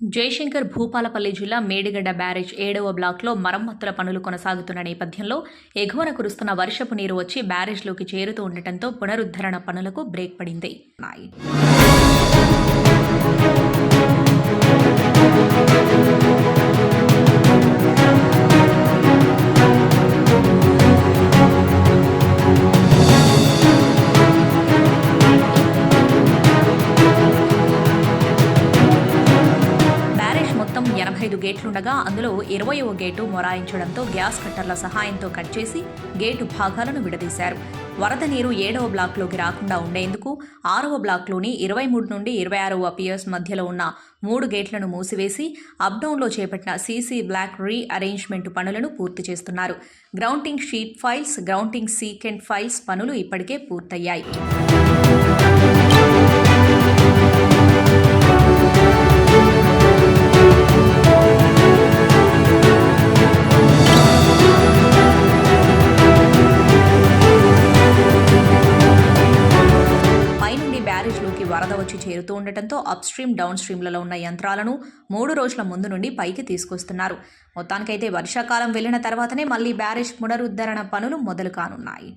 జయశంకర్ భూపాలపల్లి జిల్లా మేడిగడ్డ బ్యారేజ్ 7వ బ్లాక్లో మరమ్మతుల పనులు కొనసాగుతున్న నేపథ్యంలో ఎగువన కురుస్తున్న వర్షపు నీరు వచ్చి బ్యారేజ్లోకి చేరుతూ ఉండటంతో పునరుద్ధరణ పనులకు బ్రేక్ పడింది. మొత్తం 85 గేట్లుండగా అందులో 20వ గేటు మొరాయించడంతో గ్యాస్ కట్టర్ల సహాయంతో కట్ చేసి గేటు భాగాలను విడదీశారు. వరద నీరు 7వ బ్లాక్లోకి రాకుండా ఉండేందుకు 6వ బ్లాక్లోని 23 నుండి 26వ పియర్స్ మధ్యలో ఉన్న 3 గేట్లను మూసివేసి అప్డౌన్లో చేపట్టిన సీసీ బ్లాక్ రీ అరేంజ్మెంట్ పనులను పూర్తి చేస్తున్నారు. గ్రౌంటింగ్ షీట్ ఫైల్స్, గ్రౌంటింగ్ సీకెంట్ ఫైల్స్ పనులు ఇప్పటికే పూర్తయ్యాయి. బ్యారేజ్లోకి వరద వచ్చి చేరుతూ ఉండటంతో అప్స్ట్రీమ్ డౌన్ స్ట్రీమ్లలో ఉన్న యంత్రాలను 3 రోజుల ముందు నుండి పైకి తీసుకొస్తున్నారు. మొత్తానికైతే వర్షాకాలం వెళ్లిన తర్వాతనే మళ్లీ బ్యారేజ్ పునరుద్ధరణ పనులు మొదలు కానున్నాయి.